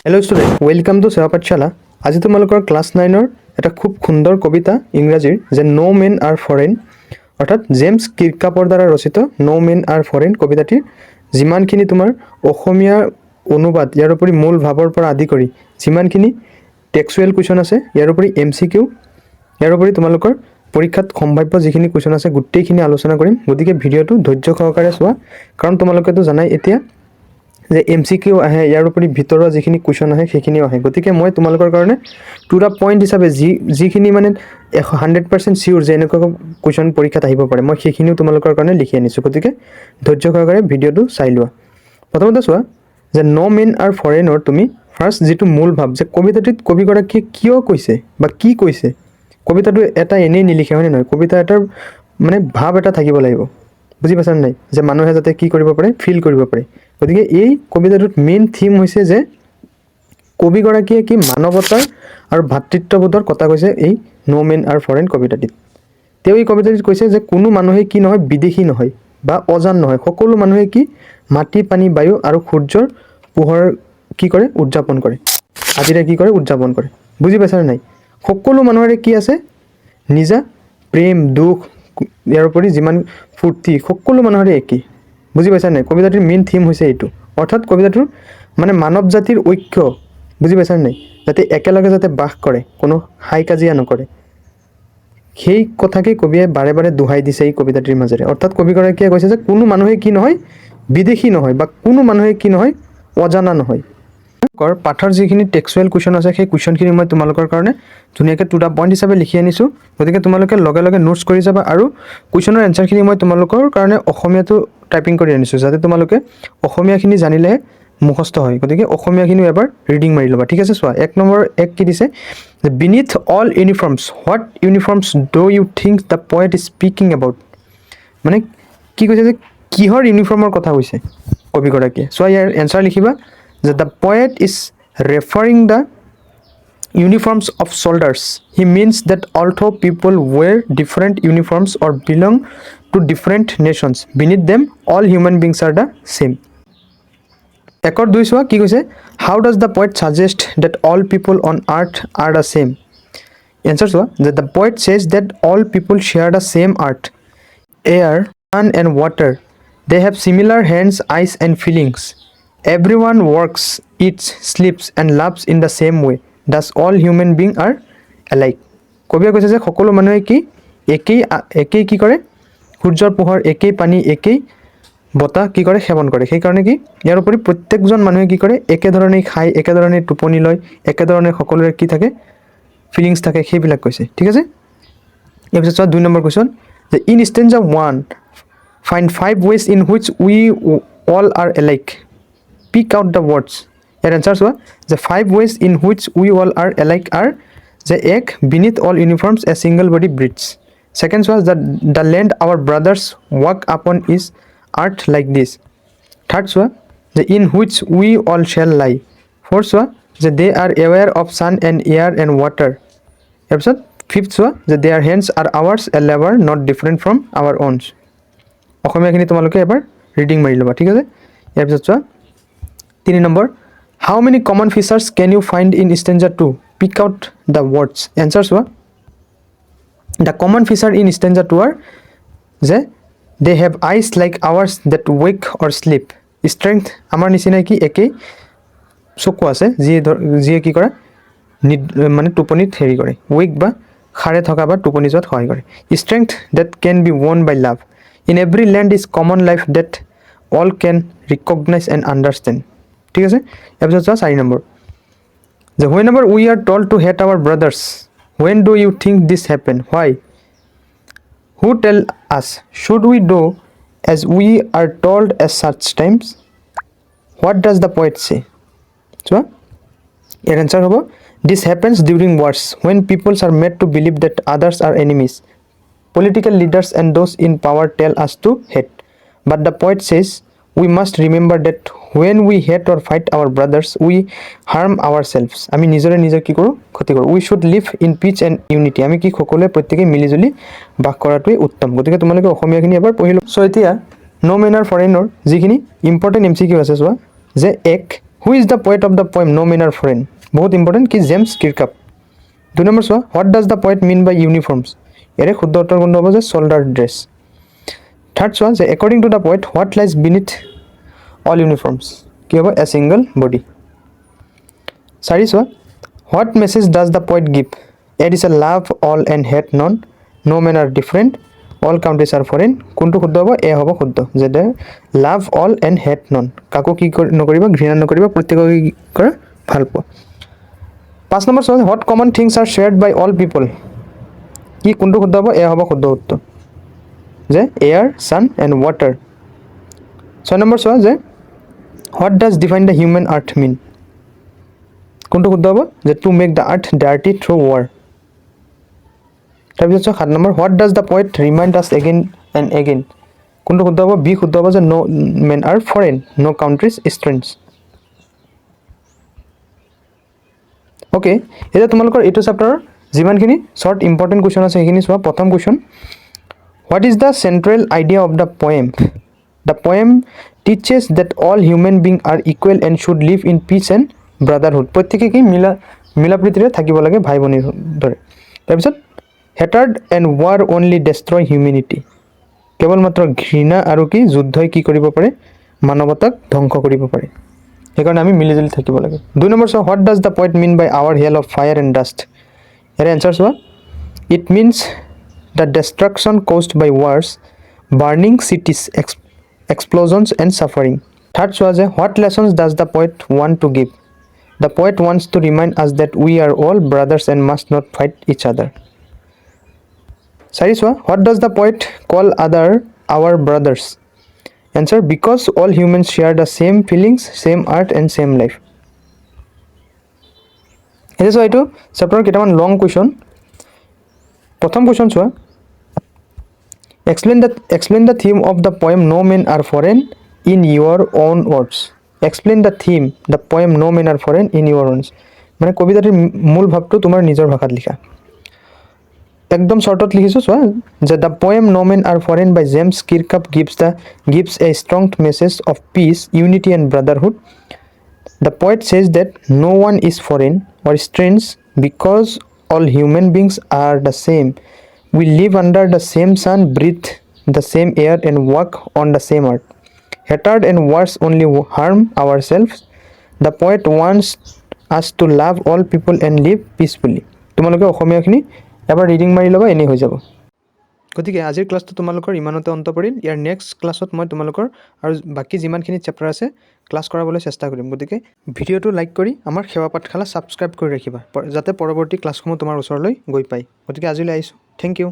Hello student, welcome to Sewa Pathshala. আজি তোমালোকৰ class 9ৰ এটা খুব সুন্দৰ কবিতা ইংৰাজীৰ যে নো মেন আৰ ফৰেন অৰ্থাৎ জেমছ কিৰ্কাপৰ দ্বাৰা ৰচিত নো মেন আৰ ফৰেন কবিতাটিৰ যিমানখিনি তোমাৰ অসমীয়া অনুবাদ ইয়াৰ উপৰি মূল ভাৱৰ পৰা আদি কৰি যিমানখিনি টেক্সুৱেল কুৱেশ্যন আছে ইয়াৰ উপৰি MCQ ইয়াৰ উপৰি তোমালোকৰ পৰীক্ষাত সম্ভাৱ্য যিখিনি কুৱেশ্যন আছে গোটেইখিনি আলোচনা কৰিম গতিকে ভিডিঅ'টো ধৈৰ্য সহকাৰে চোৱা কাৰণ তোমালোকেতো জানাই এতিয়া যে MCQ আহে ইয়াৰ উপৰি ভিতৰৰ যিখিনি কুৱেশ্যন আহে সেইখিনিও আহে গতিকে মই তোমালোকৰ কাৰণে টু দা পইণ্ট হিচাপে যিখিনি মানে 100% চিউৰ যে এনেকুৱা কুৱেশ্যন পৰীক্ষাত আহিব পাৰে মই সেইখিনিও তোমালোকৰ কাৰণে লিখি আনিছোঁ গতিকে ধৈৰ্য সহকাৰে ভিডিঅ'টো চাই লোৱা প্ৰথমতে চোৱা যে নো মেন আৰ ফৰেনৰ তুমি ফাৰ্ষ্ট যিটো মূল ভাৱ যে কবিতাটিত কবিগৰাকীয়ে কিয় কৈছে বা কি কৈছে কবিতাটো এটা এনেই নিলিখে হয়নে নহয় কবিতা এটাৰ মানে ভাৱ এটা থাকিব লাগিব বুজি পাইছা নাই যে মানুহে যাতে কি কৰিব পাৰে ফিল কৰিব পাৰে গতিকে এই কবিতাটোত মেইন থিম হৈছে যে কবিগৰাকীয়ে কি মানৱতাৰ আৰু ভাতৃত্ববোধৰ কথা কৈছে এই নো মেন আৰ ফৰেন কবিতাটিত তেওঁ এই কবিতাটিত কৈছে যে কোনো মানুহে কি নহয় বিদেশী নহয় বা অজান নহয় সকলো মানুহে কি মাটি পানী বায়ু আৰু সূৰ্যৰ পোহৰ কি কৰে উদযাপন কৰে আজিৰে কি কৰে উদযাপন কৰে বুজি পাইছা নাই সকলো মানুহৰে কি আছে নিজা প্ৰেম দুখ ইয়াৰ উপৰি যিমান ফূৰ্তি সকলো মানুহৰে একেই বুজি পাইছা নাই কবিতাটিৰ মেইন থিম হৈছে এইটো অৰ্থাৎ কবিতাটোৰ মানে মানৱ জাতিৰ ঐক্য বুজি পাইছা নাই যাতে একেলগে যাতে বাস কৰে কোনো হাই কাজিয়া নকৰে সেই কথাকে কবিয়ে বাৰে বাৰে দোহাই দিছে এই কবিতাটিৰ মাজেৰে অৰ্থাৎ কবিগৰাকীয়ে কৈছে যে কোনো মানুহে কি নহয় বিদেশী নহয় বা কোনো মানুহে কি নহয় অজানা নহয় পাঠৰ যিখিনি টেক্সুৱেল কুৱেশ্যন আছে সেই কুৱেশ্যনখিনি মই তোমালোকৰ কাৰণে ধুনীয়াকৈ টু দা পইণ্ট হিচাপে লিখি আনিছোঁ গতিকে তোমালোকে লগে লগে নোটছ কৰি যাবা আৰু কুৱেশ্যনৰ এনচাৰখিনি মই তোমালোকৰ কাৰণে অসমীয়াটো টাইপিং কৰি আনিছোঁ যাতে তোমালোকে অসমীয়াখিনি জানিলে মুখস্থ হয় গতিকে অসমীয়াখিনিও এবাৰ ৰিডিং মাৰি ল'বা ঠিক আছে চোৱা এক নম্বৰ এক কি দিছে যে beneath all uniforms what uniforms do you think the poet is speaking about মানে কি কৈছে যে কিহৰ ইউনিফৰ্মৰ কথা কৈছে কবিগৰাকীয়ে চোৱা ইয়াৰ এনচাৰ লিখিবা যে the poet is referring the uniforms of soldiers. He means that although people wear different uniforms or belong to different nations, beneath them all human beings are the same. Ekor dui soa ki koise how does the poet suggest that all people on earth are the same? Answer soa that the poet says that all people share the same earth, air, sun and water. They have similar hands, eyes and feelings. Everyone works, eats, sleeps and loves in the same way. Thus all human beings are alike. কবিয়ে কৈছে যে সকলো মানুহে কি একেই কি কৰে সূৰ্যৰ পোহৰ একেই পানী একেই বতাহ কি কৰে সেৱন কৰে সেইকাৰণে কি ইয়াৰ উপৰি প্ৰত্যেকজন মানুহে কি কৰে একেধৰণে খায় একেধৰণে টোপনি লয় একেধৰণে সকলোৰে কি থাকে ফিলিংছ থাকে সেইবিলাক কৈছে ঠিক আছে ইয়াৰ পিছত চোৱা 2 নম্বৰ কুৱেশ্যন যে in stanza 1 find 5 ways in which we all are alike. Pick out the words. Your answers were the 5 ways in which we all are alike are the ek beneath all uniforms a single body breathes. Second was that the land our brothers walk upon is earth like this. Third was the in which we all shall lie. Fourth was that they are aware of sun and air and water. Episode fifth was that their hands are ours a labor not different from our own. অসমীয়াখিনি তোমালোকে এবাৰ reading মাৰি ল'বা ঠিক আছে ইয়াৰ পিছত চোৱা 3 number how many common features can you find in stanza 2 pick out the words answers were the common feature in stanza 2 are যে they have eyes like ours that wake or sleep strength আমাৰ নিচিনা কি একেই চকু আছে যিয়ে কি কৰে মানে টোপনিত হেৰি কৰে wake বা খাৰে থকা বা টোপনি যোৱাত সহায় কৰে strength that can be won by love in every land is common life that all can recognize and understand ঠিক আছে এপিসোড 4 নম্বৰ যে whenever we are told to hate our brothers when do you think this happen why who tell us should we do as we are told at such times what does the poet say so your answer hobo this happens during wars when peoples are made to believe that others are enemies political leaders and those in power tell us to hate but the poet says we must remember that when we hate or fight our brothers we harm ourselves আমি নিজৰে নিজৰ কি কৰো ক্ষতি কৰো we should live in peace and unity আমি কি সকলোৱে প্ৰত্যেককে মিলিজুলি বাস কৰাটোই উত্তম গতিকে তোমালোকে অসমীয়াখিনি এবাৰ পঢ়িলো সো এতিয়া নো মেন আৰ ফৰেনৰ যিখিনি ইম্পৰ্টেন্ট MCQ আছে চোৱা যে এক Who is the poet of the poem No Men Are Foreign? बहुत important कि जेम्स किरकाप। 2 নম্বৰ চোৱা what does the poet mean by uniforms? এৰে শুদ্ধ উত্তৰ কোনটো হ'ব যে soldier dress। 3rd চোৱা যে according to the poet what lies beneath all uniforms? কি হ'ব a single body। 4 চোৱা what message does the poet give? It is a love all and hate none, no men are different, all countries are foreign। কোনটো শুদ্ধ হ'ব এ হ'ব শুদ্ধ যে love all and hate none, কাকো কি নকৰিবা ঘৃণা নকৰিবা প্ৰত্যেককে কি কৰা ভাল পোৱা। 5 নম্বৰ চোৱা what common things are shared by all people? কি কোনটো শুদ্ধ হ'ব এ হ'ব শুদ্ধ উত্তৰ যে air, sun and water। 6 number চোৱা যে what does define the human earth mean? কোনটো শুদ্ধ হ'ব যে to make the earth dirty through war। তাৰপিছত চোৱা 7 number what does the poet remind us again and again? কোনটো শুদ্ধ হ'ব বি শুদ্ধ হ'ব যে no men are foreign, no countries strange। Okay এটা তোমালোকৰ এইটো চেপ্টাৰৰ যিমানখিনি শৰ্ট ইম্পৰ্টেণ্ট কুৱেশ্যন আছে সেইখিনি চোৱা। প্ৰথম question what is the central idea of the poem? The poem teaches that all human being are equal and should live in peace and brotherhood. প্ৰত্যেকে কি মিলা প্ৰীতিৰে থাকিব লাগে ভাই ভনীৰ দৰে। তাৰপিছত hatred and war only destroy humanity. কেৱল মাত্ৰ ঘৃণা আৰু কি যুদ্ধই কি কৰিব পাৰে মানৱতাক ধ্বংস কৰিব পাৰে, সেইকাৰণে আমি মিলিজুলি থাকিব লাগে। 2 নম্বৰ চোৱা what does the poet mean by our hell of fire and dust? ইয়াৰ এনচাৰ চোৱা it means the destruction caused by wars, burning cities, explosions and suffering. 3rd চোৱা যে what lessons does the poet want to give? The poet wants to remind us that we are all brothers and must not fight each other. 4 চোৱা what does the poet call other our brothers? Answer because all humans share the same feelings, same art and same life। এতিয়া চোৱা এইটো চেপ্টাৰৰ কেইটামান লং question. প্ৰথম question চোৱা explain the theme of the poem No Men Are Foreign in your own words। explain the theme the poem No Men Are Foreign in your own words মানে কবিতাটিৰ মূল ভাৱটো তোমাৰ নিজৰ ভাষাত লিখা। একদম শৰ্টত লিখিছোঁ চোৱা যে the poem no men are foreign by James Kirkup gives a strong message of peace, unity and brotherhood. The poet says that no one is foreign or strange because all human beings are the same. We live under the same sun, breathe the same air and walk on the same earth. Hatred and wars only harm ourselves. The poet wants us to love all people and live peacefully। তোমালোকে অসমীয়াখিনি এবাৰ reading মাৰি ল'বা, এনেই হৈ যাব। গতিকে আজিৰ ক্লাছটো তোমালোকৰ ইমানতে অন্ত পৰিল। ইয়াৰ নেক্সট ক্লাছত মই তোমালোকৰ আৰু বাকী যিমানখিনি চেপ্টাৰ আছে ক্লাছ কৰাবলৈ চেষ্টা কৰিম। গতিকে ভিডিঅ'টো লাইক কৰি আমাৰ সেৱা পাঠশালা ছাবস্ক্ৰাইব কৰি ৰাখিবা যাতে পৰৱৰ্তী ক্লাছসমূহ তোমাৰ ওচৰলৈ গৈ পায়। গতিকে আজিলৈ আহিছোঁ, থেংক ইউ।